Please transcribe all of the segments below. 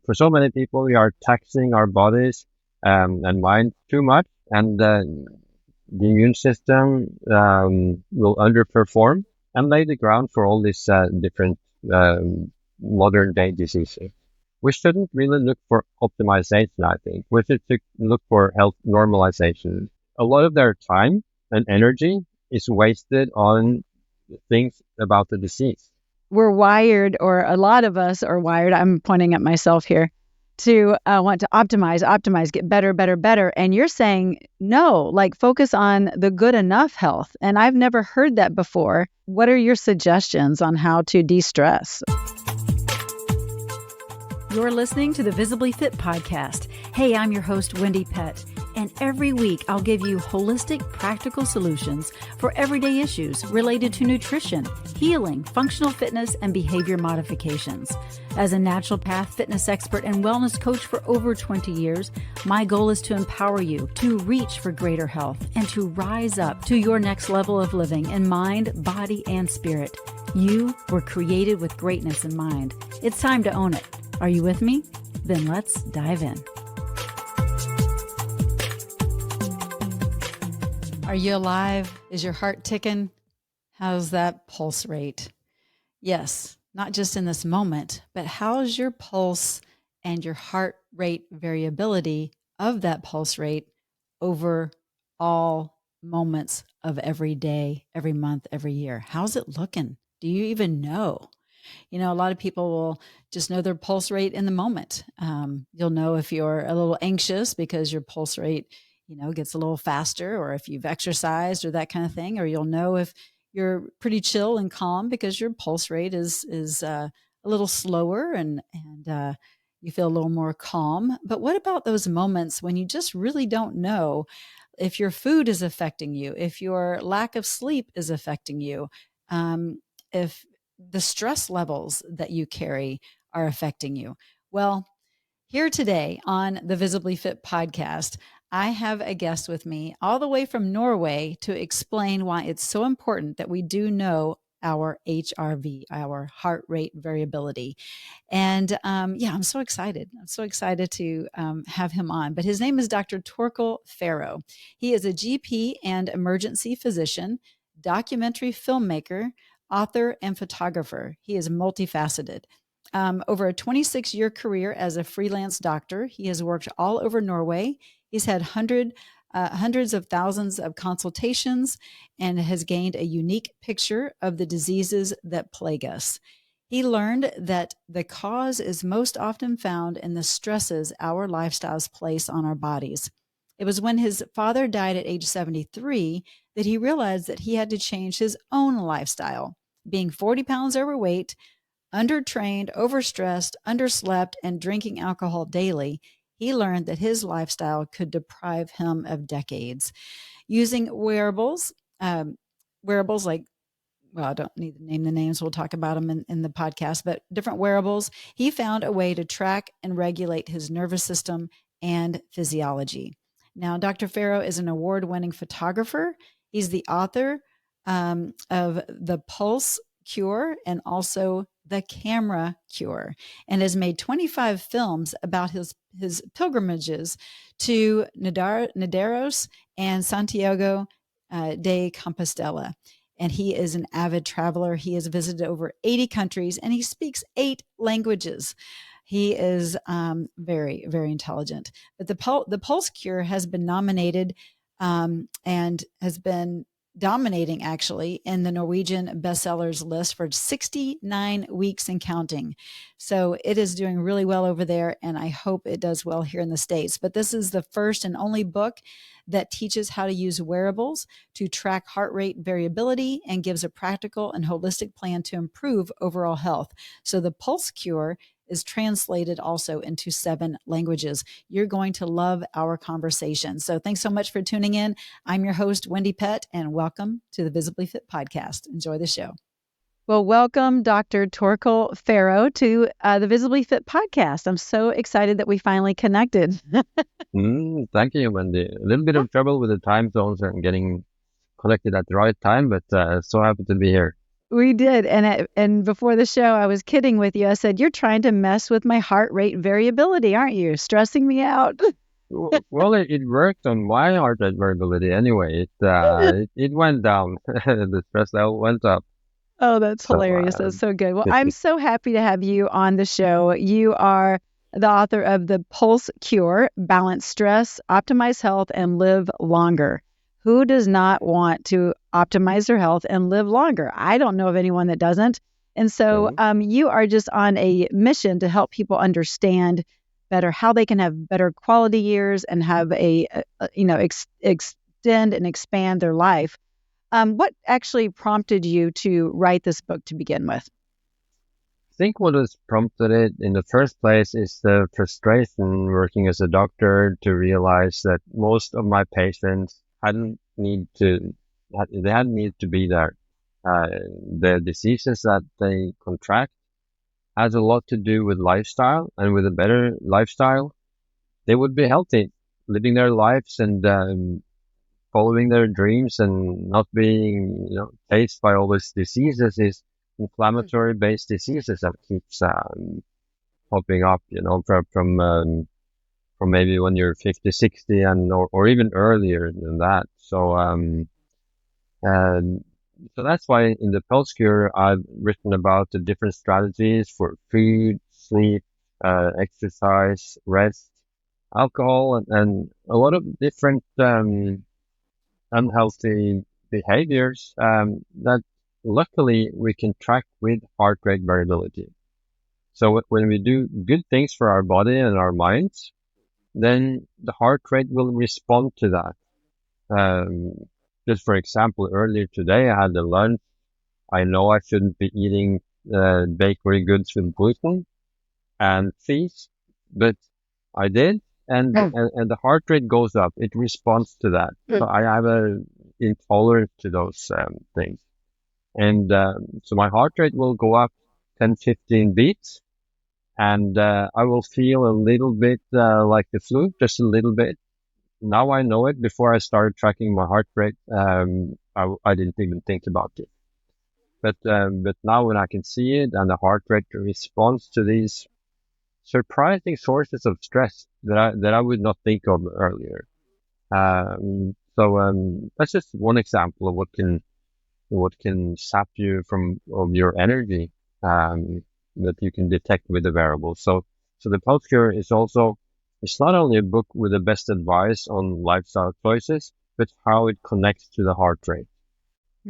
for so many people, we are taxing our bodies and mind too much, and the immune system will underperform and lay the ground for all these different modern day diseases. We shouldn't really look for optimization, I think. We should look for health normalization. A lot of their time and energy is wasted on things about the disease. We're wired, or a lot of us are wired, I'm pointing at myself here, to want to optimize, get better, better, better. And you're saying, no, like focus on the good enough health. And I've never heard that before. What are your suggestions on how to de-stress? You're listening to the Visibly Fit Podcast. Hey, I'm your host, Wendie Pett. And every week, I'll give you holistic, practical solutions for everyday issues related to nutrition, healing, functional fitness, and behavior modifications. As a naturopath, fitness expert, and wellness coach for over 20 years, my goal is to empower you to reach for greater health and to rise up to your next level of living in mind, body, and spirit. You were created with greatness in mind. It's time to own it. Are you with me? Then let's dive in. Are you alive? Is your heart ticking? How's that pulse rate? Yes, not just in this moment, but how's your pulse and your heart rate variability of that pulse rate over all moments of every day, every month, every year? How's it looking? Do you even know? You know, a lot of people will just know their pulse rate in the moment. You'll know if you're a little anxious because your pulse rate gets a little faster, or if you've exercised or that kind of thing, or you'll know if you're pretty chill and calm because your pulse rate is a little slower and you feel a little more calm. But what about those moments when you just really don't know if your food is affecting you, if your lack of sleep is affecting you, if the stress levels that you carry are affecting you? Well, here today on the Visibly Fit Podcast, I have a guest with me all the way from Norway to explain why it's so important that we do know our HRV, our heart rate variability. And I'm so excited. I'm so excited to have him on. But his name is Dr. Torkil Færø. He is a GP and emergency physician, documentary filmmaker, author, and photographer. He is multifaceted. Over a 26-year career as a freelance doctor, he has worked all over Norway. He's had hundreds of thousands of consultations and has gained a unique picture of the diseases that plague us. He learned that the cause is most often found in the stresses our lifestyles place on our bodies. It was when his father died at age 73 that he realized that he had to change his own lifestyle. Being 40 pounds overweight, undertrained, overstressed, underslept, and drinking alcohol daily, he learned that his lifestyle could deprive him of decades. Using wearables like, well, I don't need to name the names. We'll talk about them in the podcast, but different wearables, he found a way to track and regulate his nervous system and physiology. Now, Dr. Færø is an award-winning photographer. He's the author of The Pulse Cure and also The Camera Cure, and has made 25 films about his pilgrimages to Nidaros and Santiago de Compostela. And he is an avid traveler. He has visited over 80 countries and he speaks 8 languages. He is very, very intelligent. But the Pulse Cure has been nominated and has been dominating actually in the Norwegian bestsellers list for 69 weeks and counting. So it is doing really well over there, and I hope it does well here in the States. But this is the first and only book that teaches how to use wearables to track heart rate variability and gives a practical and holistic plan to improve overall health. So the Pulse Cure is translated also into 7 languages. You're going to love our conversation. So thanks so much for tuning in. I'm your host, Wendie Pett, and welcome to the Visibly Fit Podcast. Enjoy the show. Well, welcome, Dr. Torkil Færø, to the Visibly Fit Podcast. I'm so excited that we finally connected. Thank you, Wendie. A little bit of trouble with the time zones and getting connected at the right time, but so happy to be here. We did. And before the show, I was kidding with you. I said, you're trying to mess with my heart rate variability, aren't you? Stressing me out. Well, it worked on my heart rate variability anyway. It went down. The stress level went up. Oh, that's So, hilarious. That's so good. Well, I'm so happy to have you on the show. You are the author of The Pulse Cure, Balance Stress, Optimize Health, and Live Longer. Who does not want to optimize their health and live longer? I don't know of anyone that doesn't. And so you are just on a mission to help people understand better how they can have better quality years and have extend and expand their life. What actually prompted you to write this book to begin with? I think what has prompted it in the first place is the frustration working as a doctor to realize that most of my patients hadn't need to be there. The diseases that they contract has a lot to do with lifestyle, and with a better lifestyle, they would be healthy, living their lives and following their dreams and not being, faced by all these diseases. Is inflammatory based diseases that keeps popping up, from maybe when you're 50, 60 or even earlier than that. So that's why in the Pulse Cure, I've written about the different strategies for food, sleep, exercise, rest, alcohol, and a lot of different unhealthy behaviors that luckily we can track with heart rate variability. So when we do good things for our body and our minds, then the heart rate will respond to that. Just for example, earlier today I had a lunch. I know I shouldn't be eating bakery goods with gluten and cheese, but I did, and the heart rate goes up. It responds to that. So I have a intolerance to those things, and so my heart rate will go up 10, 15 beats, and I will feel a little bit like the flu, just a little bit. Now I know it. Before I started tracking my heart rate, I didn't even think about it. But now when I can see it and the heart rate responds to these surprising sources of stress that I would not think of earlier. So that's just one example of what can sap you of your energy that you can detect with the wearable. So the Pulse Cure is also, it's not only a book with the best advice on lifestyle choices, but how it connects to the heart rate.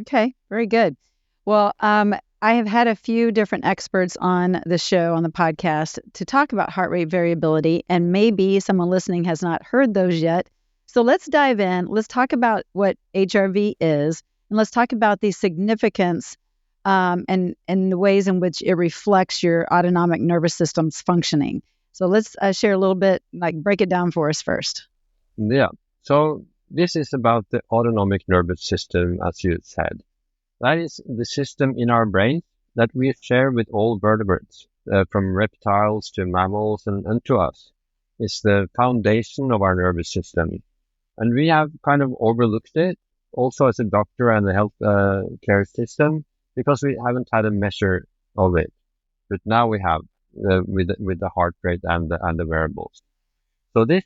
Okay, very good. Well, I have had a few different experts on the show, on the podcast, to talk about heart rate variability, and maybe someone listening has not heard those yet. So let's dive in. Let's talk about what HRV is, and let's talk about the significance and the ways in which it reflects your autonomic nervous system's functioning. So let's share a little bit, break it down for us first. Yeah. So this is about the autonomic nervous system, as you said. That is the system in our brain that we share with all vertebrates, from reptiles to mammals and to us. It's the foundation of our nervous system. And we have kind of overlooked it, also as a doctor and the health care system, because we haven't had a measure of it. But now we have with the heart rate and the wearables. So this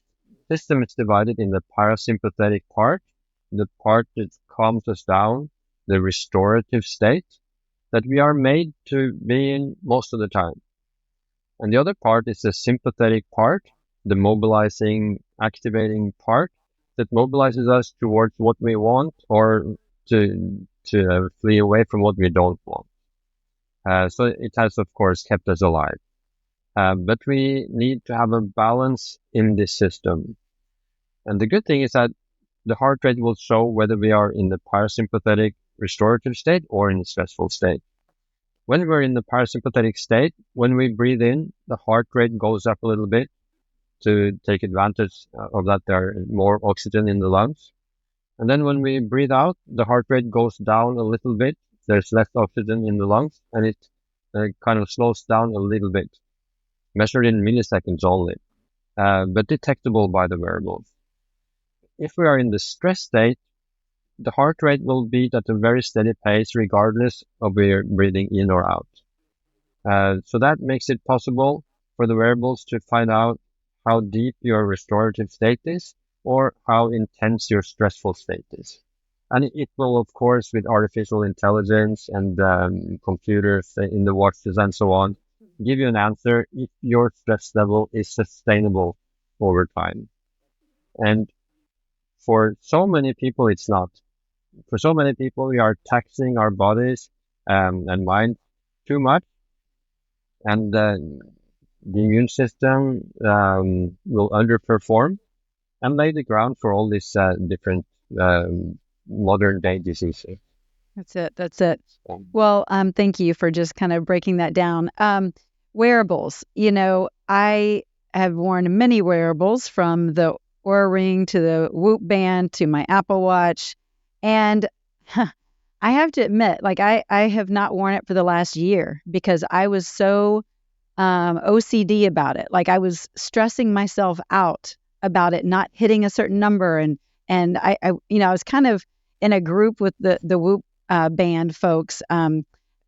system is divided in the parasympathetic part, the part that calms us down, the restorative state that we are made to be in most of the time. And the other part is the sympathetic part, the mobilizing, activating part that mobilizes us towards what we want or to flee away from what we don't want. So it has, of course, kept us alive. But we need to have a balance in this system. And the good thing is that the heart rate will show whether we are in the parasympathetic restorative state or in a stressful state. When we're in the parasympathetic state, when we breathe in, the heart rate goes up a little bit to take advantage of that there are more oxygen in the lungs. And then when we breathe out, the heart rate goes down a little bit. There's less oxygen in the lungs, and it kind of slows down a little bit, measured in milliseconds only, but detectable by the wearables. If we are in the stress state, the heart rate will beat at a very steady pace regardless of whether you're breathing in or out. So that makes it possible for the wearables to find out how deep your restorative state is or how intense your stressful state is. And it will, of course, with artificial intelligence and computers in the watches and so on, give you an answer if your stress level is sustainable over time. And for so many people, it's not. For so many people, we are taxing our bodies and mind too much, and the immune system will underperform and lay the ground for all these different modern day diseases. That's it. That's it. Well, thank you for just kind of breaking that down. Wearables, I have worn many wearables, from the Oura Ring to the Whoop band to my Apple Watch. And I have to admit, like I have not worn it for the last year because I was so OCD about it. Like I was stressing myself out about it not hitting a certain number, and I was kind of in a group with the Whoop band folks,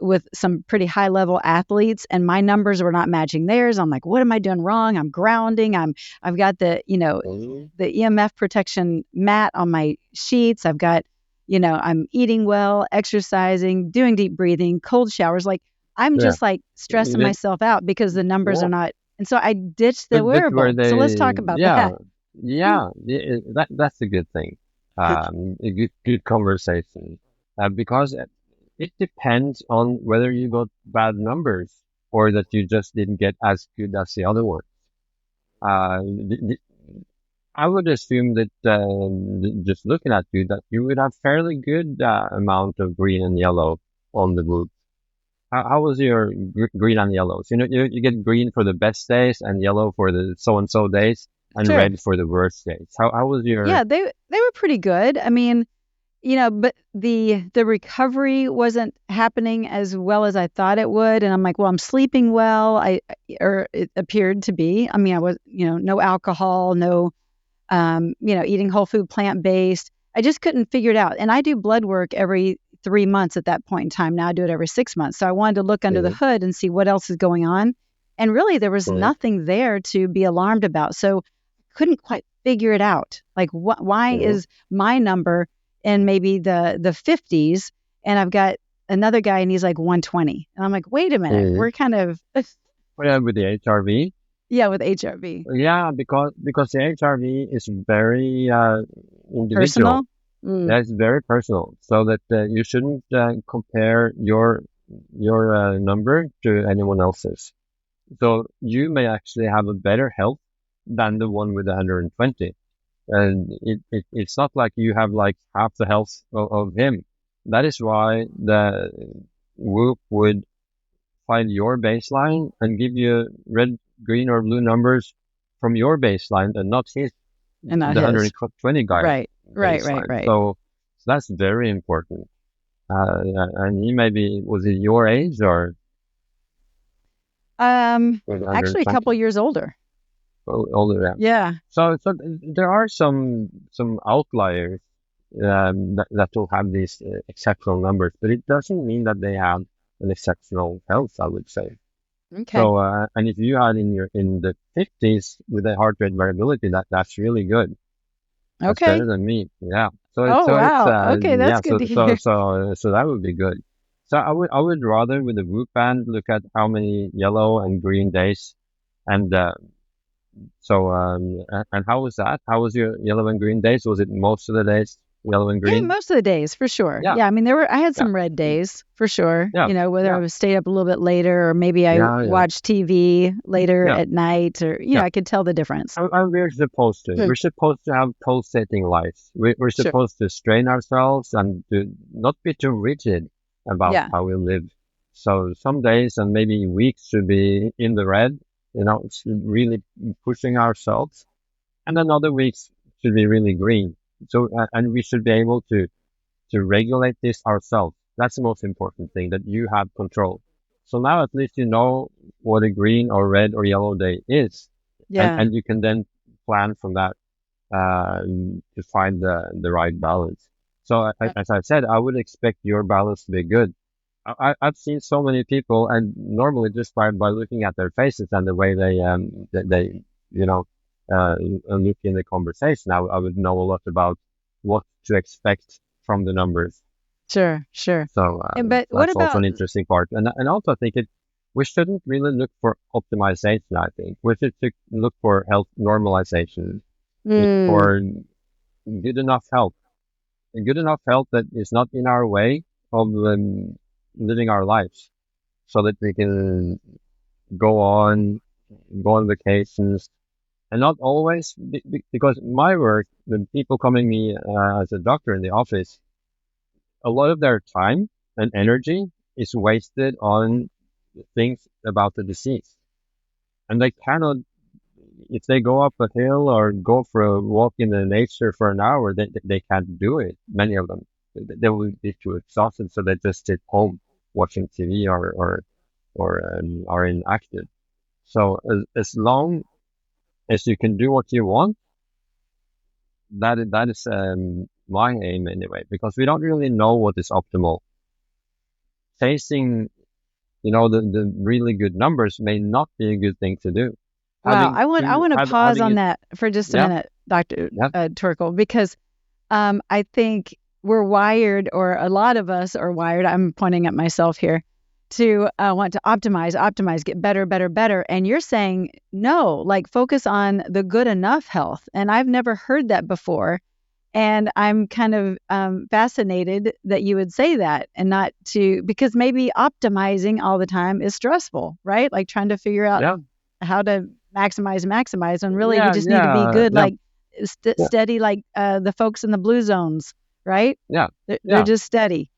with some pretty high level athletes, and my numbers were not matching theirs. I'm like, what am I doing wrong? I'm grounding. I've got the EMF protection mat on my sheets. I've got, I'm eating well, exercising, doing deep breathing, cold showers. Like I'm just like stressing myself out because the numbers are not. And so I ditched the wearable. So let's talk about that. That's a good thing. A good conversation, because it depends on whether you got bad numbers or that you just didn't get as good as the other ones. I would assume that just looking at you, that you would have fairly good amount of green and yellow on the Whoop. How was your green and yellows? You get green for the best days and yellow for the so-and-so days and red for the worst days. How was your... Yeah, they were pretty good. I mean, but the recovery wasn't happening as well as I thought it would. And I'm like, well, I'm sleeping well. Or it appeared to be. I mean, I was, no alcohol, no, eating whole food, plant-based. I just couldn't figure it out. And I do blood work every 3 months at that point in time. Now I do it every 6 months. So I wanted to look under the hood and see what else is going on. And really, there was nothing there to be alarmed about. So I couldn't quite figure it out. Like, why is my number in maybe the 50s, and I've got another guy and he's like 120. And I'm like, wait a minute, we're kind of... with the HRV? Yeah, with HRV. Yeah, because the HRV is very individual. Personal? That's very personal. So that you shouldn't compare your number to anyone else's. So you may actually have a better health than the one with 120. And it's not like you have like half the health of him. That is why the Whoop would find your baseline and give you red, green, or blue numbers from your baseline and not his, and not the his 120 guy. Right. So that's very important. And he was he your age or? Actually a couple years older. Older, yeah. So there are some outliers that will have these exceptional numbers, but it doesn't mean that they have an exceptional health, I would say. Okay. So and if you had in the 50s with a heart rate variability, that's really good. That's better than me. Yeah. Wow. Okay, that's good to hear. So that would be good. So I would rather with the Whoop band look at how many yellow and green days, and and how was that? How was your yellow and green days? Was it most of the days yellow and green? Yeah, most of the days for sure. Yeah, I mean I had some red days for sure. Yeah. Whether I was stayed up a little bit later or maybe I watched TV later at night, or I could tell the difference. And we're supposed to. We're supposed to have pulsating lives. We're supposed to strain ourselves and to not be too rigid about how we live. So some days and maybe weeks should be in the red. It's really pushing ourselves, and then other weeks should be really green. So, and we should be able to regulate this ourselves. That's the most important thing, that you have control. So now at least you know what a green or red or yellow day is. Yeah. And you can then plan from that to find the right balance. So Yep. as I said, I would expect your balance to be good. I've seen so many people, and normally just by looking at their faces and the way they you know look in the conversation, I would know a lot about what to expect from the numbers. Sure, sure. So But what that's also about an interesting part, and also I think we shouldn't really look for optimization. I think we should look for health normalization, mm, for good enough health, a good enough health that is not in our way of living our lives, so that we can go on, go on vacations, and not always because my work, the people coming me as a doctor in the office, a lot of their time and energy is wasted on things about the disease, and they cannot. If they go up a hill or go for a walk in the nature for an hour, they can't do it. Many of them, will be too exhausted, so they just sit home watching TV or are inactive. So as long as you can do what you want, that is my aim anyway, because we don't really know what is optimal. Chasing, the really good numbers may not be a good thing to do. wow, Having I want to pause having on it, that for just a yeah, minute, Dr. yeah, Torkil, because I think we're wired, or a lot of us are wired. I'm pointing at myself here to want to optimize, get better, better, better. And you're saying no, like focus on the good enough health. And I've never heard that before. And I'm kind of fascinated that you would say that, and not to, because maybe optimizing all the time is stressful, right? Like trying to figure out yeah, how to maximize. And really, we yeah, just need to be yeah, good, yeah, like yeah, steady, like the folks in the blue zones, right? yeah, They're yeah, just steady.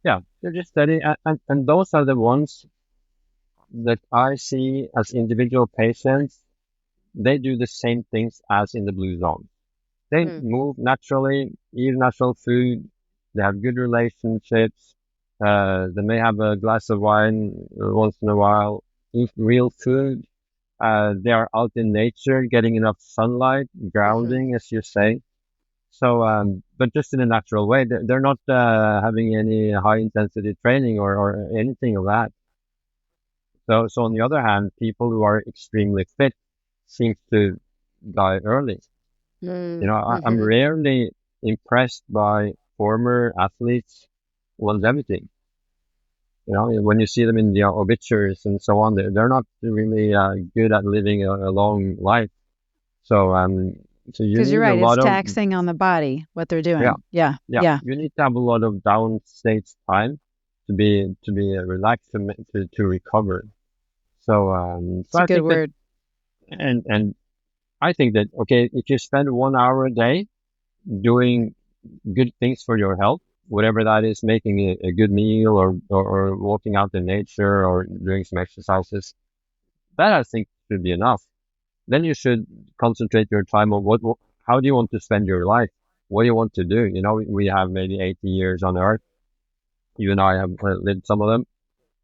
yeah. They're just steady, and those are the ones that I see as individual patients. They do the same things as in the blue zone. They Mm. move naturally, eat natural food. They have good relationships. They may have a glass of wine once in a while. Eat real food. They are out in nature, getting enough sunlight, Hmm. grounding, as you say. So, but just in a natural way. They're not having any high intensity training or anything of that. So on the other hand, people who are extremely fit seem to die early. I'm Mm-hmm. rarely impressed by former athletes' longevity. When you see them in the obituaries and so on, they're not really good at living a long life. So, so you Because you're need a right, it's lot of, taxing on the body what they're yeah, doing. Yeah, yeah, yeah, you need to have a lot of downstage time to be relaxed to recover. So it's a I good think that, word. and I think that, okay, if you spend 1 hour a day doing good things for your health, whatever that is, making a good meal or walking out in nature or doing some exercises, that I think should be enough. Then you should concentrate your time on how do you want to spend your life? What do you want to do? We have maybe 80 years on earth. You and I have lived some of them.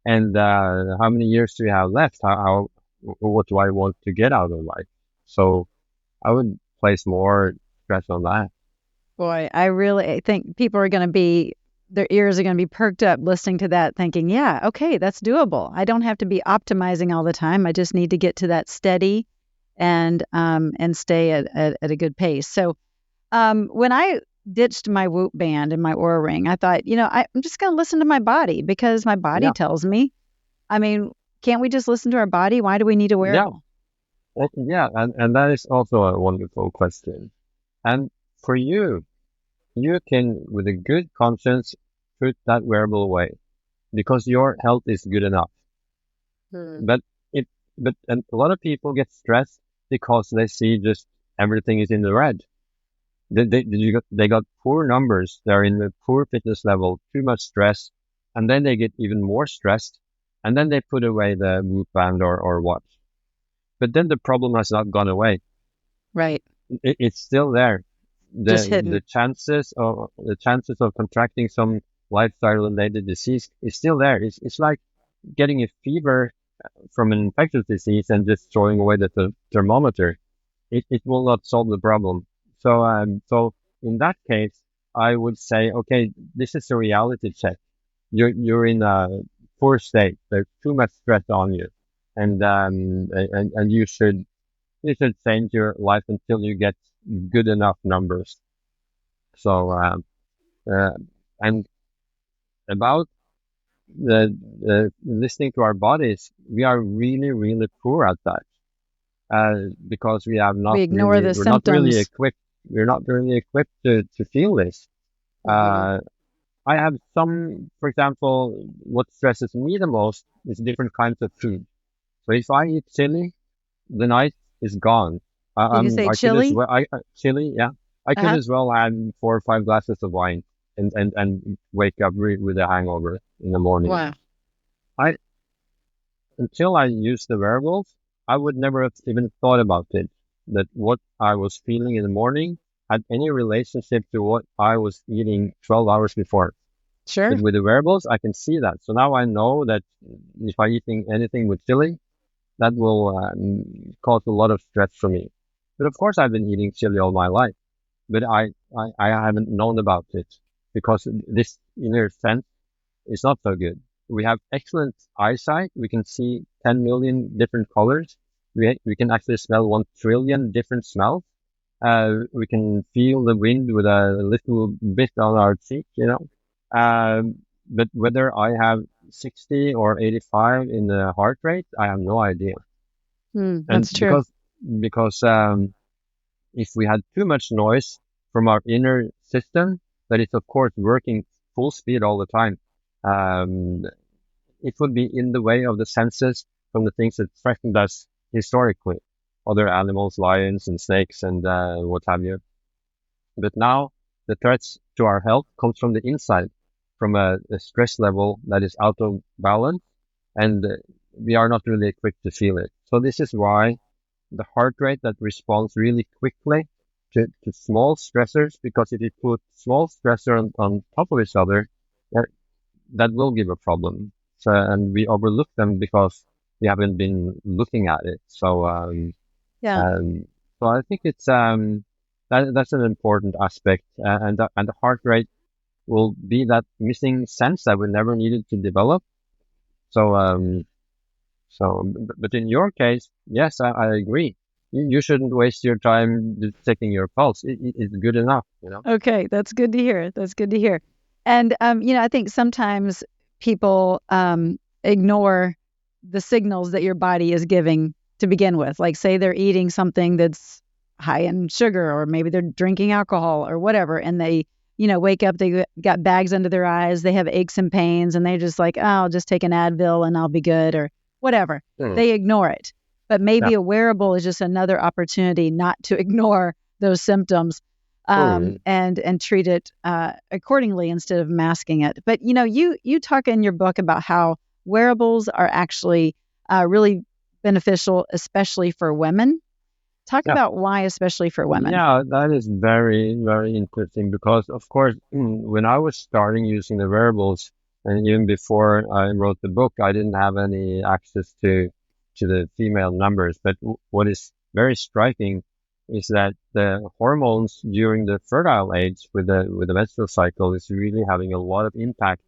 And how many years do we have left? What do I want to get out of life? So I would place more stress on that. Boy, I really think people are going to be, their ears are going to be perked up listening to that, thinking, yeah, okay, that's doable. I don't have to be optimizing all the time. I just need to get to that steady and stay at a good pace. So when I ditched my Whoop band and my Aura Ring, I thought, I'm just going to listen to my body because my body Yeah, tells me. I mean, can't we just listen to our body? Why do we need a yeah, wearable? yeah, and that is also a wonderful question. And for you, you can, with a good conscience, put that wearable away because your health is good enough. Hmm. But it, and a lot of people get stressed because they see just everything is in the red. They got poor numbers. They're in a poor fitness level, too much stress, and then they get even more stressed, and then they put away the Whoop band or watch. But then the problem has not gone away. Right. It's still there. Just The hidden. chances of contracting some lifestyle related disease is still there. It's like getting a fever from an infectious disease and just throwing away the thermometer. It will not solve the problem. So in that case, I would say, okay, this is a reality check. You're in a poor state. There's too much stress on you, and you should change your life until you get good enough numbers. So uh, and about the listening to our bodies, we are really really poor at that, because We ignore the we're not really symptoms. equipped. We're not really equipped to feel this. Mm-hmm. I have some, for example, what stresses me the most is different kinds of food. So if I eat chili, the night is gone. Did you say I could as chili? well, chili, yeah. I could Uh-huh. as well have 4 or 5 glasses of wine and wake up with a hangover in the morning. Wow. I, until I used the wearables, I would never have even thought about it, that what I was feeling in the morning had any relationship to what I was eating 12 hours before. Sure. But with the wearables, I can see that. So now I know that if I eating anything with chili, that will cause a lot of stress for me. But of course, I've been eating chili all my life, but I haven't known about it because this inner sense is not so good. We have excellent eyesight. We can see 10 million different colors. We can actually smell 1 trillion different smells. We can feel the wind with a little bit on our cheek, but whether I have 60 or 85 in the heart rate, I have no idea. And That's true. because if we had too much noise from our inner system, that is of course working full speed all the time, um, it would be in the way of the senses from the things that threatened us historically, other animals, lions and snakes and what have you. But now the threats to our health comes from the inside, from a stress level that is out of balance, and we are not really equipped to feel it. So this is why the heart rate that responds really quickly to small stressors, because if you put small stressor on top of each other, that, that will give a problem. So, and we overlook them because we haven't been looking at it. Yeah. Um, so I think that's an important aspect, and the heart rate will be that missing sense that we never needed to develop. So but in your case, yes, I agree. You shouldn't waste your time just checking your pulse. It's good enough. Okay, that's good to hear. That's good to hear. And I think sometimes people ignore the signals that your body is giving to begin with. Like say they're eating something that's high in sugar, or maybe they're drinking alcohol or whatever, and they, wake up, they got bags under their eyes, they have aches and pains, and they're just like, oh, I'll just take an Advil and I'll be good, or whatever. Hmm. They ignore it. But Yeah. maybe a wearable is just another opportunity not to ignore those symptoms, Hmm. and treat it accordingly instead of masking it. But you talk in your book about how wearables are actually really beneficial, especially for women. Talk Yeah. about why, especially for women. Yeah, that is very, very interesting because, of course, when I was starting using the wearables, and even before I wrote the book, I didn't have any access to the female numbers. But what is very striking is that the hormones during the fertile age with the menstrual cycle is really having a lot of impact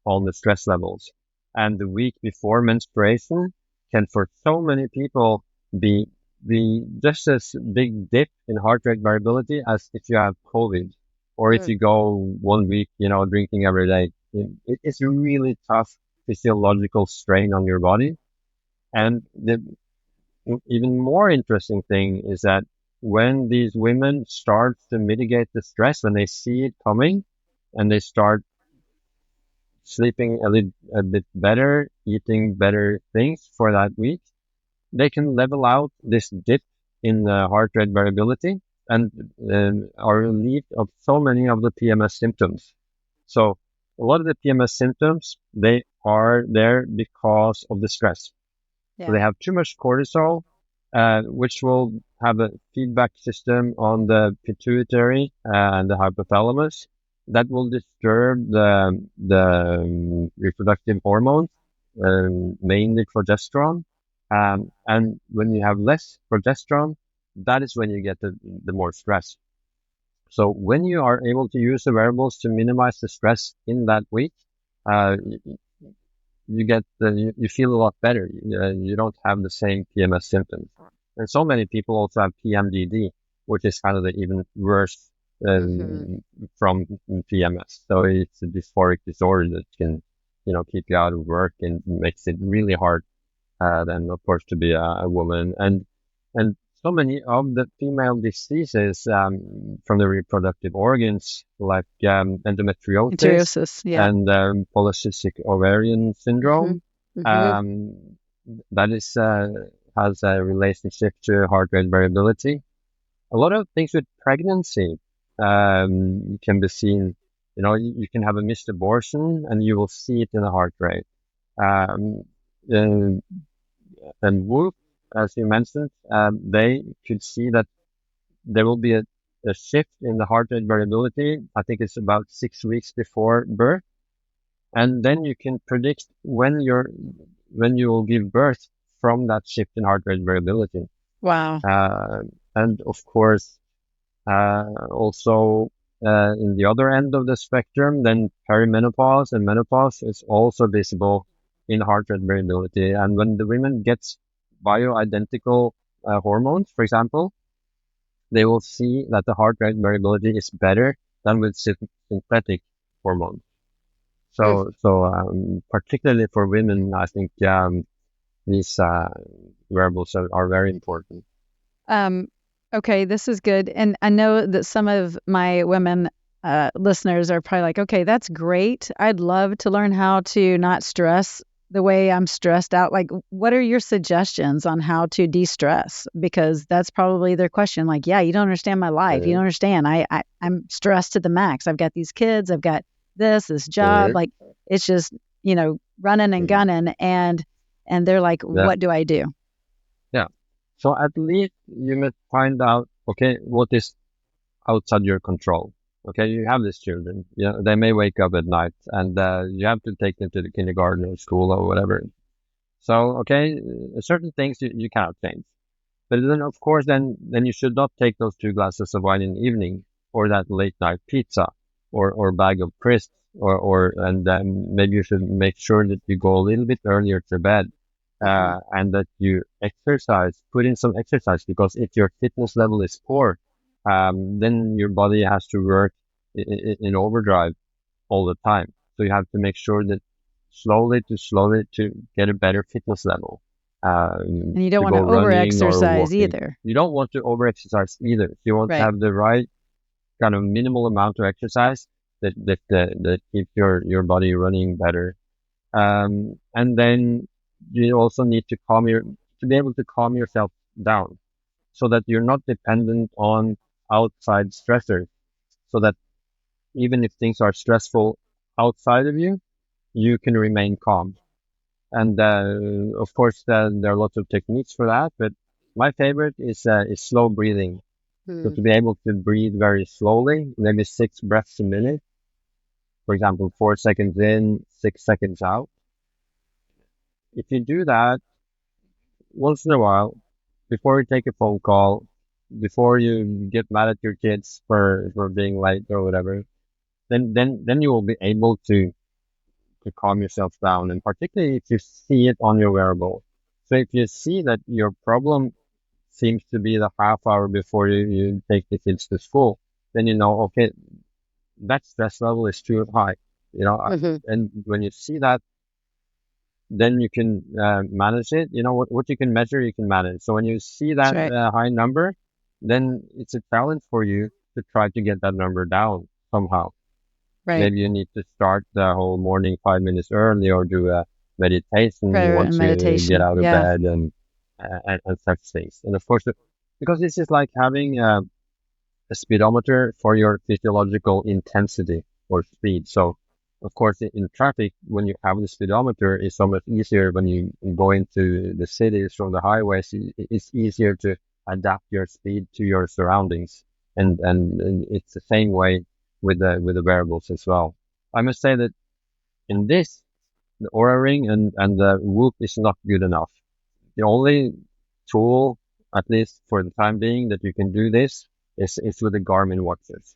on the stress levels. And the week before menstruation can, for so many people, be just as big dip in heart rate variability as if you have COVID, or if Mm. you go 1 week, drinking every day. It's a really tough physiological strain on your body. And the even more interesting thing is that when these women start to mitigate the stress, when they see it coming, and they start sleeping a bit better, eating better things for that week, they can level out this dip in heart rate variability and are relieved of so many of the PMS symptoms. So a lot of the PMS symptoms, they are there because of the stress. So Yeah. they have too much cortisol, which will have a feedback system on the pituitary and the hypothalamus that will disturb the reproductive hormones, mainly progesterone. And when you have less progesterone, that is when you get the more stress. So when you are able to use the wearables to minimize the stress in that week, uh, you feel a lot better. You don't have the same PMS symptoms. And so many people also have PMDD, which is kind of the even worse from PMS. So it's a dysphoric disorder that can, keep you out of work and makes it really hard. Then of course to be a woman, and so many of the female diseases from the reproductive organs, like endometriosis yeah. and polycystic ovarian syndrome, that is has a relationship to heart rate variability. A lot of things with pregnancy can be seen. You can have a missed abortion and you will see it in the heart rate. Um, and, and Whoop, as you mentioned, they could see that there will be a shift in the heart rate variability. I think it's about 6 weeks before birth. And then you can predict when you will give birth from that shift in heart rate variability. Wow. And of course, also in the other end of the spectrum, then perimenopause and menopause is also visible in heart rate variability. And when the women gets bioidentical hormones, for example, they will see that the heart rate variability is better than with synthetic hormones. So particularly for women, I think these wearables are very important. Okay, this is good. And I know that some of my women listeners are probably like, okay, that's great. I'd love to learn how to not stress the way I'm stressed out. Like, what are your suggestions on how to de-stress? Because that's probably their question. Like, yeah, you don't understand my life. You don't understand. I'm stressed to the max. I've got these kids. I've got this job. Like, it's just, running and gunning. And they're like, what do I do? Yeah. So at least you must find out, okay, what is outside your control. Okay, you have these children. They may wake up at night, and you have to take them to the kindergarten or school or whatever. So, okay, certain things you cannot change. But then, of course, then you should not take those 2 glasses of wine in the evening, or that late night pizza, or bag of crisps, and then maybe you should make sure that you go a little bit earlier to bed. And that you exercise, put in some exercise, because if your fitness level is poor, then your body has to work in overdrive all the time. So you have to make sure that slowly to get a better fitness level. And you don't want to over-exercise either. You don't want to over-exercise either. You want to have the right kind of minimal amount of exercise that keeps your body running better. And then you also need to be able to calm yourself down, so that you're not dependent on outside stressors, so that even if things are stressful outside of you, you can remain calm. And of course, there are lots of techniques for that, but my favorite is slow breathing. So to be able to breathe very slowly, maybe 6 breaths a minute. For example, 4 seconds in, 6 seconds out. If you do that once in a while, before you take a phone call, before you get mad at your kids for being late or whatever, then you will be able to calm yourself down. And particularly if you see it on your wearable. So if you see that your problem seems to be the half hour before you take the kids to school, then okay, that stress level is too high. And when you see that, then you can manage it. What you can measure, you can manage. So when you see that high number, then it's a challenge for you to try to get that number down somehow. Right. Maybe you need to start the whole morning 5 minutes early, or do a meditation once you get out of bed and such things. And of course, because this is like having a speedometer for your physiological intensity or speed. So of course, in traffic, when you have the speedometer, it's so much easier when you go into the cities from the highways. It's easier to adapt your speed to your surroundings, and it's the same way with the wearables as well. I must say that in this, the Oura Ring and the Whoop is not good enough. The only tool, at least for the time being, that you can do this is with the Garmin watches.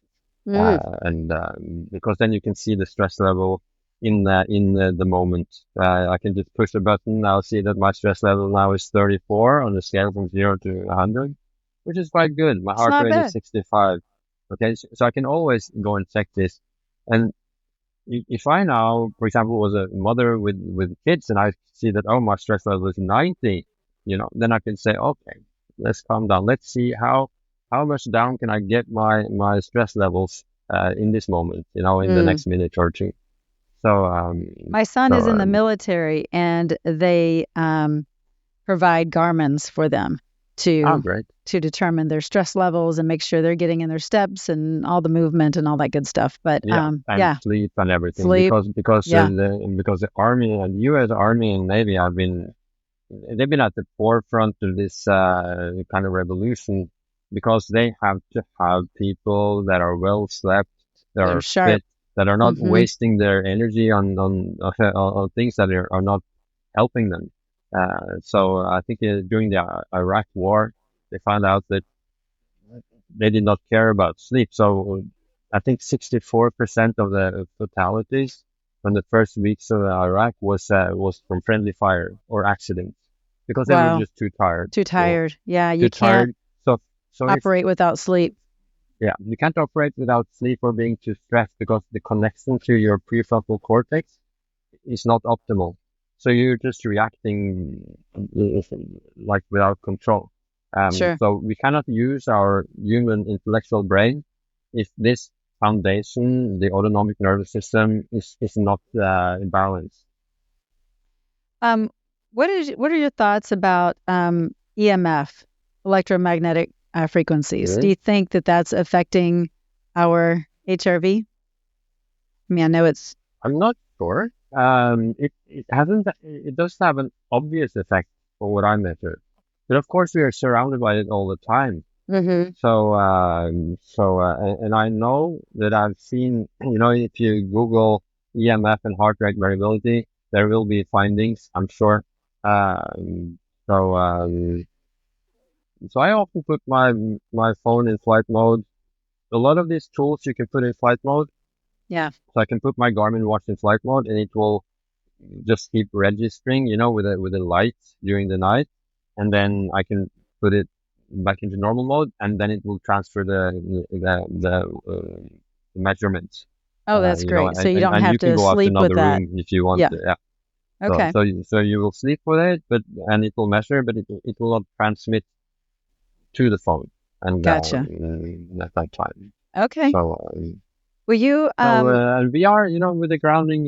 Mm. and because then you can see the stress level in the moment. I can just push a button. I'll see that my stress level now is 34 on the scale from 0 to 100, which is quite good. My It's heart not rate is bad. 65. Okay, so I can always go and check this. And if I now, for example, was a mother with kids and I see that, oh, my stress level is 90, then I can say, okay, let's calm down. Let's see how much down can I get my stress levels in this moment, in the Mm. next minute or two. So, My son is so in the military, and they provide Garmins for them to great. determine their stress levels and make sure they're getting in their steps and all the movement and all that good stuff. But Yeah, and yeah, sleep and everything sleep. Yeah, because the army and U.S. Army and Navy they've been at the forefront of this kind of revolution because they have to have people that are well slept, that they're are sharp. fit, that are not Hmm. wasting their energy on things that are not helping them. So I think during the Iraq War, they found out that they did not care about sleep. So I think 64% of the fatalities from the first weeks of Iraq was from friendly fire or accidents because they were Wow, just too tired. too tired. Yeah, Too you can't tired. So if operate without sleep. yeah, you can't operate without sleep or being too stressed because the connection to your prefrontal cortex is not optimal. So you're just reacting like without control. Sure. So we cannot use our human intellectual brain if this foundation, the autonomic nervous system, is not balanced. Um, what are your thoughts about EMF, electromagnetic frequencies? Do Really? you think that that's affecting our HRV? I mean, I know it's. I'm not sure. It hasn't. It does have an obvious effect for what I measure, but of course we are surrounded by it all the time. Hmm. And I know that I've seen, if you Google EMF and heart rate variability, there will be findings, I'm sure. Um, so, um, so I often put my phone in flight mode. A lot of these tools you can put in flight mode. Yeah. So I can put my Garmin watch in flight mode and it will just keep registering, with a light during the night, and then I can put it back into normal mode, and then it will transfer the measurements. Oh, that's great. So And, you and, don't and have you can to go out to sleep with another that. room if you want Yeah. to. Yeah. So Okay. so you will sleep with it, and it will measure, but it will not transmit to the phone and Gotcha. at that time. Okay. So. Will you And we are, with the grounding,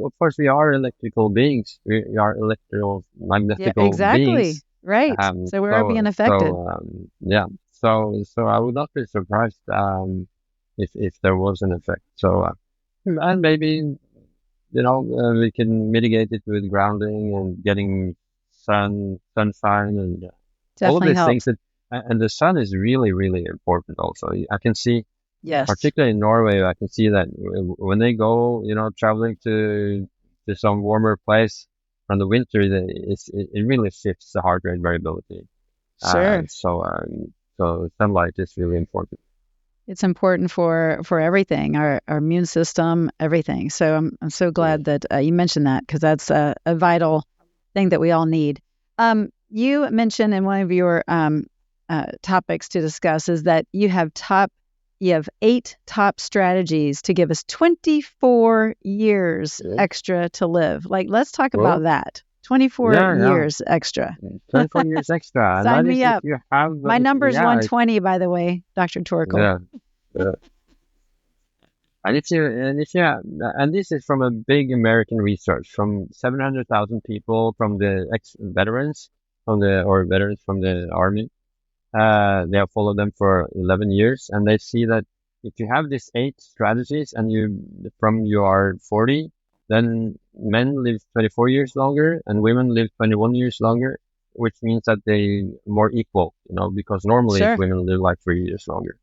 of course, we are electrical beings. We are yeah, electromagnetical exactly. beings. Right. Um, So we're being so, affected. so, yeah. So I would not be surprised, if there was an effect. So, and maybe, we can mitigate it with grounding and getting sunshine and all of Definitely these things helps. and the sun is really, really important also. I can see, Yes. particularly in Norway, I can see that when they go, traveling to some warmer place from the winter, it really shifts the heart rate variability. Sure. So sunlight is really important. It's important for everything, our immune system, everything. So I'm so Yeah. glad that you mentioned that because that's a vital thing that we all need. You mentioned in one of your topics to discuss is that you have 8 top strategies to give us 24 years Yeah. extra to live. Like, let's talk about Well, that. 24 yeah, yeah. years extra. 24 years extra, and Sign that is me if up. you have, My number's yeah, 120, by the way, Dr. Torkil. yeah. Yeah. And this is from a big American research from 700,000 people from the ex-veterans or veterans from the army. They have followed them for 11 years, and they see that if you have these 8 strategies and you are 40, then men live 24 years longer and women live 21 years longer, which means that they more equal, because normally Sure. women live like 3 years longer.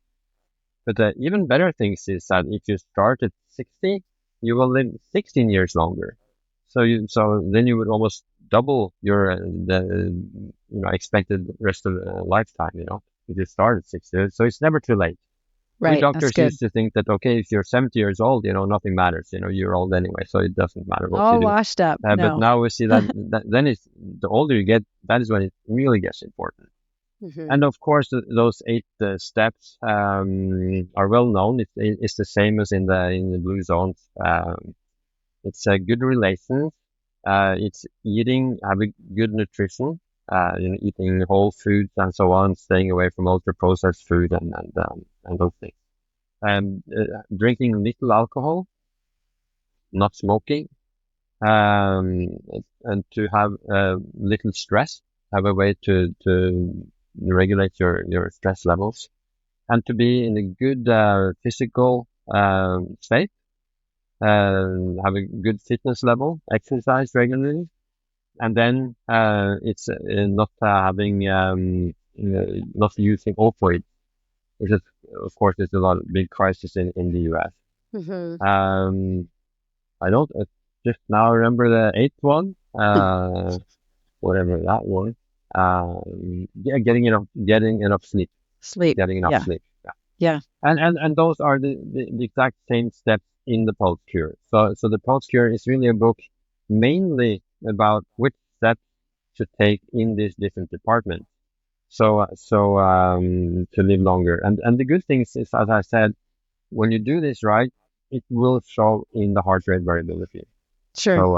But the even better things is that if you start at 60, you will live 16 years longer. So then you would almost double your expected rest of the lifetime. If you start at 60, so it's never too late. We Right. That's doctors good. used to think that, okay, if you're 70 years old, nothing matters. You're old anyway, so it doesn't matter what you All do. washed up. But No. now we see that then it's the older you get, that is when it really gets important. And of course, those 8 steps are well known. It's the same as in the blue zones. It's a good relations. It's having good nutrition. Eating whole foods and so on, staying away from ultra processed food and those things. Drinking little alcohol, not smoking, and to have little stress, have a way to regulate your stress levels, and to be in a good physical state, have a good fitness level, exercise regularly, and then it's not having not using opioids, which is of course there's a lot of big crisis in the US. I don't just now remember the 8th one, whatever that was. Yeah, getting enough sleep. Getting enough Yeah. sleep. Yeah. And those are the exact same steps in the Pulse Cure. So the Pulse Cure is really a book mainly about which steps to take in these different departments. So to live longer. And the good thing is, as I said, when you do this right, it will show in the heart rate variability. Sure. So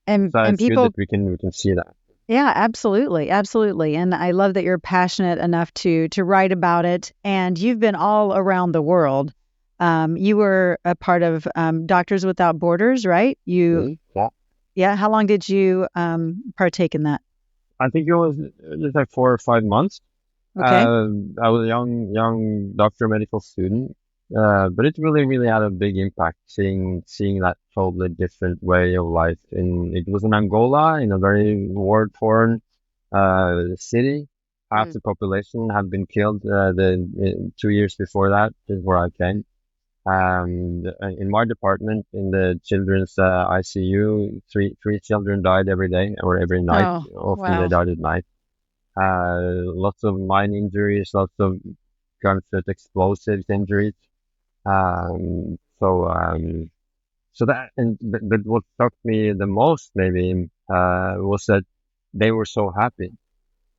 and it's people, good that we can see that. Yeah, absolutely. Absolutely. And I love that you're passionate enough to write about it. And you've been all around the world. You were a part of Doctors Without Borders, right? Yeah. Yeah. How long did you partake in that? I think it was just like 4 or 5 months. Okay. I was a young doctor, medical student, but it really had a big impact seeing that totally different way of life. It was in Angola, in a very war-torn city. Half the population had been killed 2 years before that, is where I came. In my department, in the children's ICU, three children died every day or every night. Oh, Often they wow. died at night. Lots of mine injuries, lots of gunshot explosives injuries. So that, but what struck me the most maybe was that they were so happy.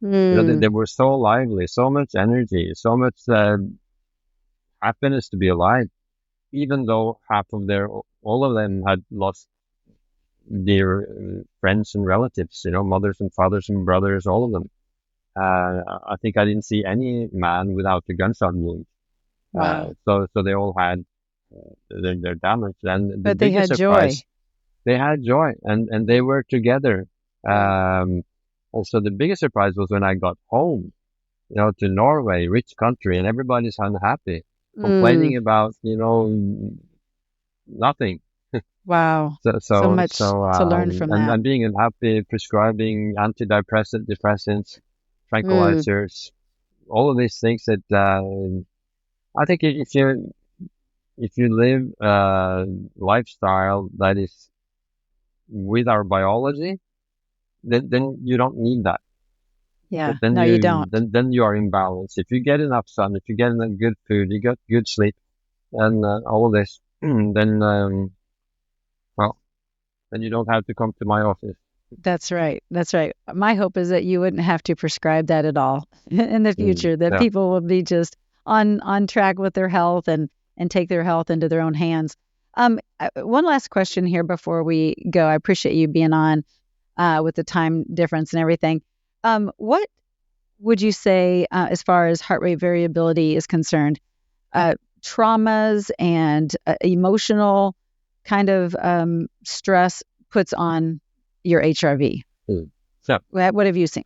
They were so lively, so much energy, so much happiness to be alive, even though all of them had lost their friends and relatives, mothers and fathers and brothers, all of them. I think I didn't see any man without a gunshot wound. Wow. So they all had their damage. And But they had joy. They had joy, and they were together. Also, the biggest surprise was when I got home, to Norway, rich country, and everybody's unhappy, complaining about, nothing. Wow. So much to learn from that. And being unhappy, prescribing depressants, tranquilizers, all of these things that I think if you live a lifestyle that is with our biology, then you don't need that. Yeah. But then No, you don't. Then you are in balance. If you get enough sun, if you get enough good food, you get good sleep, and all of this, then then you don't have to come to my office. That's right. That's right. My hope is that you wouldn't have to prescribe that at all in the future, that people will be just on track with their health and take their health into their own hands. One last question here before we go. I appreciate you being on with the time difference and everything. What would you say as far as heart rate variability is concerned? Traumas and emotional kind of stress puts on your HRV. So, what have you seen?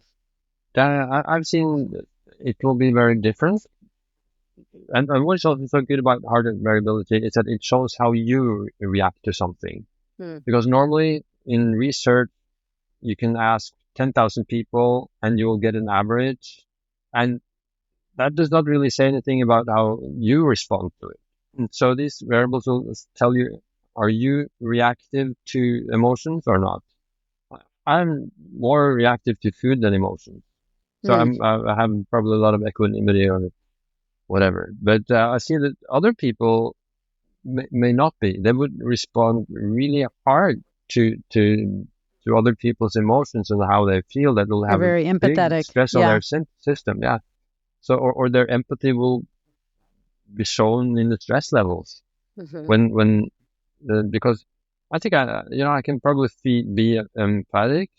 I've seen it will be very different. And what's also so good about heart rate variability is that it shows how you react to something. Because normally in research, you can ask 10,000 people and you will get an average. And that does not really say anything about how you respond to it. And so these variables will tell you, are you reactive to emotions or not? I'm more reactive to food than emotions. So I have probably a lot of equanimity on it. whatever. But I see that other people may not be. They would respond really hard to other people's emotions and how they feel. That will They're have a very big empathetic. stress on Yeah. their system. Yeah. So, or their empathy will be shown in the stress levels when because I think I can probably be empathic,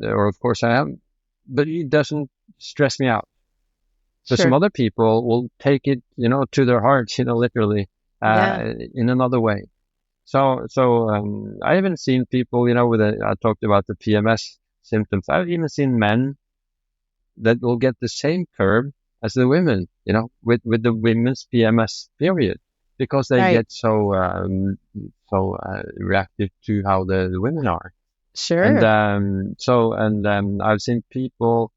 or of course I am, but it doesn't stress me out. So some Sure. other people will take it, to their hearts, literally, Yeah. in another way. So I haven't seen people, I talked about the PMS symptoms. I've even seen men that will get the same curve as the women, with the women's PMS period, because they Right. get so reactive to how the women are. Sure. And I've seen people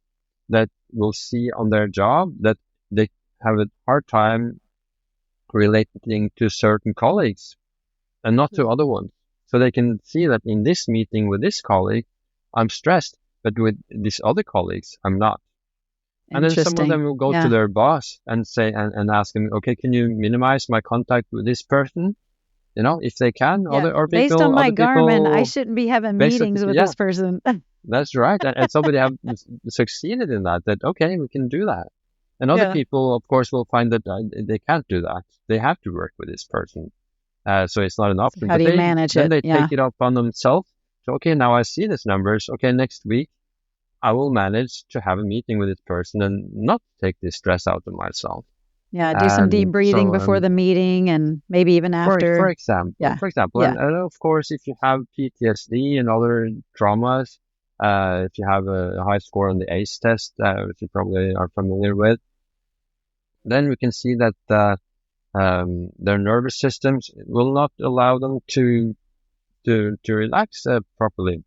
that will see on their job that they have a hard time relating to certain colleagues and not to other ones. So they can see that in this meeting with this colleague, I'm stressed, but with these other colleagues, I'm not. And then some of Interesting. them will go to Yeah. their boss and say, and ask him, okay, can you minimize my contact with this person? If they can, Yeah. Based people, on my other Garmin, I people, shouldn't be having basically, meetings with yeah, this person. that's right. And somebody have succeeded in that, okay, we can do that. And other Yeah. people, of course, will find that they can't do that. They have to work with this person. So it's not an option. How But do you manage then it? they Yeah. take it up on themselves. So, okay, now I see these numbers. Okay, next week, I will manage to have a meeting with this person and not take this stress out of myself. Yeah. Do some deep breathing before the meeting and maybe even after. For example, Yeah. and of course, if you have PTSD and other traumas, if you have a high score on the ACE test, which you probably are familiar with, then we can see that their nervous systems will not allow them to relax properly.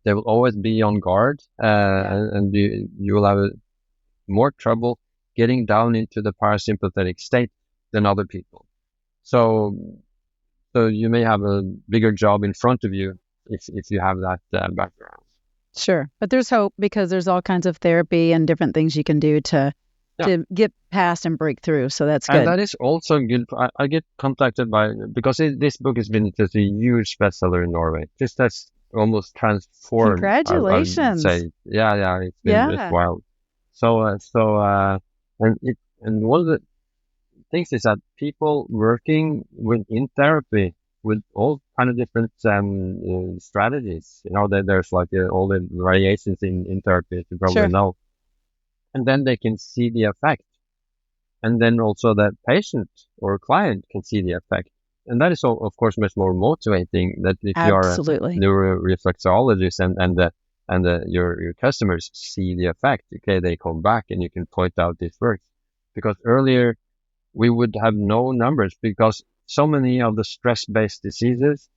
They will always be on guard, and you will have more trouble getting down into the parasympathetic state than other people. So you may have a bigger job in front of you if you have that background. Sure. But there's hope because there's all kinds of therapy and different things you can do to get past and break through. So that's good. And that is also good. I get contacted because this book has been just a huge bestseller in Norway. Just that's almost transformed. Congratulations. I would say. Yeah, it's wild. And one of the things is that people working in therapy with all kind of different strategies. There's like all the variations in therapy, as you probably know. And then they can see the effect. And then also the patient or client can see the effect. And that is, of course, much more motivating that if you are a neuroreflexologist and your customers see the effect, okay, they come back and you can point out this works. Because earlier we would have no numbers because so many of the stress-based diseases,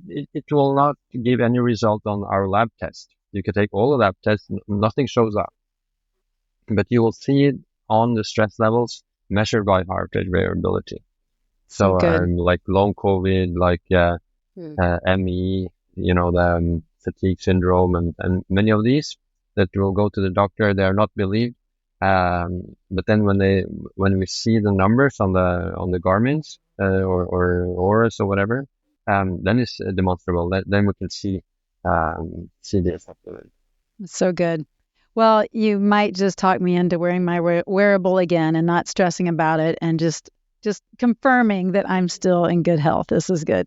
it will not give any result on our lab test. You can take all the lab tests, nothing shows up. But you will see it on the stress levels measured by heart rate variability. So like long COVID, like ME, the fatigue syndrome and many of these that will go to the doctor, they are not believed. But then when we see the numbers on the Garmin's or Auras or whatever, then it's demonstrable. Then we can see the effect of it. So good. Well, you might just talk me into wearing my wearable again and not stressing about it and just confirming that I'm still in good health. This is good.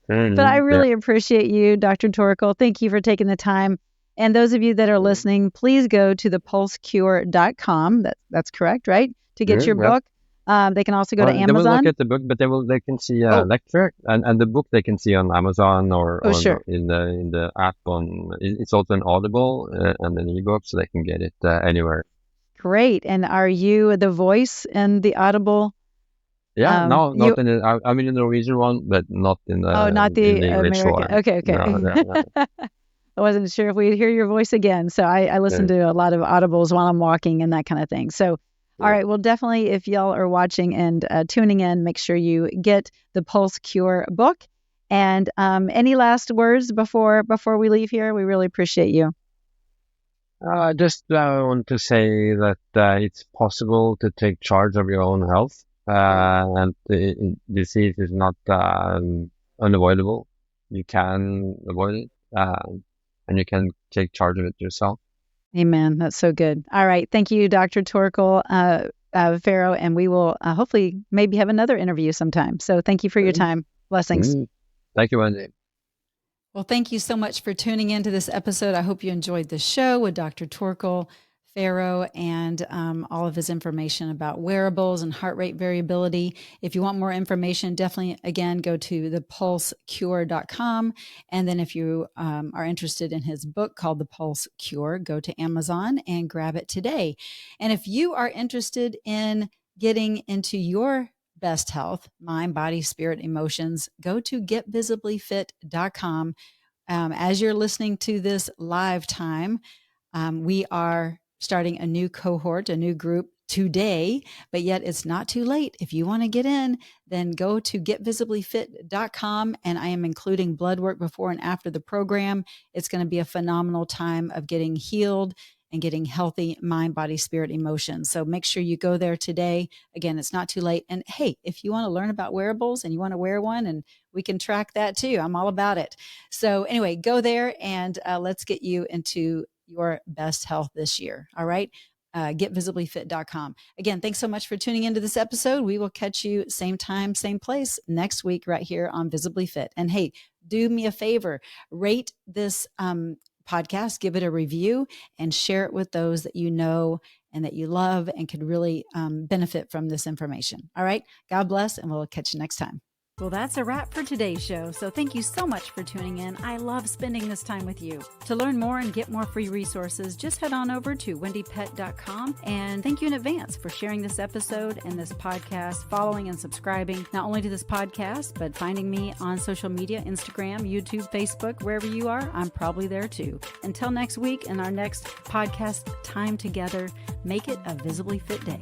But I really appreciate you, Dr. Torkil. Thank you for taking the time. And those of you that are listening, please go to thepulsecure.com. That's correct, right? To get your book. They can also go to Amazon. They will look at the book, but they can see a lecture and the book they can see on Amazon or in the app it's also an Audible and an ebook, so they can get it anywhere. Great. And are you the voice in the Audible? Yeah, no, not in the. I'm in the Norwegian one, but not in the. not the American. One. Okay. No. I wasn't sure if we'd hear your voice again. So I listen to a lot of Audibles while I'm walking and that kind of thing. So, all right. Well, definitely if y'all are watching and tuning in, make sure you get the Pulse Cure book. And any last words before we leave here? We really appreciate you. I just want to say that it's possible to take charge of your own health, and disease is not unavoidable. You can avoid it, and you can take charge of it yourself. Amen. That's so good. All right. Thank you, Dr. Torkil Færø, and we will hopefully maybe have another interview sometime. So thank you for your time. Blessings. Thank you, Wendie. Well, thank you so much for tuning into this episode. I hope you enjoyed the show with Dr. Torkil Færø and all of his information about wearables and heart rate variability. If you want more information, definitely, again, go to thepulsecure.com. And then if you are interested in his book called The Pulse Cure, go to Amazon and grab it today. And if you are interested in getting into your best health, mind, body, spirit, emotions, go to getvisiblyfit.com. As you're listening to this live time, we are starting a new cohort, a new group today, but yet it's not too late. If you want to get in, then go to getvisiblyfit.com, and I am including blood work before and after the program. It's going to be a phenomenal time of getting healed and getting healthy mind, body, spirit, emotions. So make sure you go there today. Again, it's not too late. And hey, if you want to learn about wearables and you want to wear one, and we can track that too, I'm all about it. So anyway, go there and let's get you into your best health this year. All right. Getvisiblyfit.com. Again, thanks so much for tuning into this episode. We will catch you same time, same place next week right here on Visibly Fit. And hey, do me a favor, rate this podcast, give it a review, and share it with those that you know and that you love and could really benefit from this information. All right. God bless, and we'll catch you next time. Well, that's a wrap for today's show. So thank you so much for tuning in. I love spending this time with you. To learn more and get more free resources, just head on over to wendiepett.com. And thank you in advance for sharing this episode and this podcast, following and subscribing, not only to this podcast, but finding me on social media, Instagram, YouTube, Facebook, wherever you are, I'm probably there too. Until next week and our next podcast time together, make it a Visibly Fit day.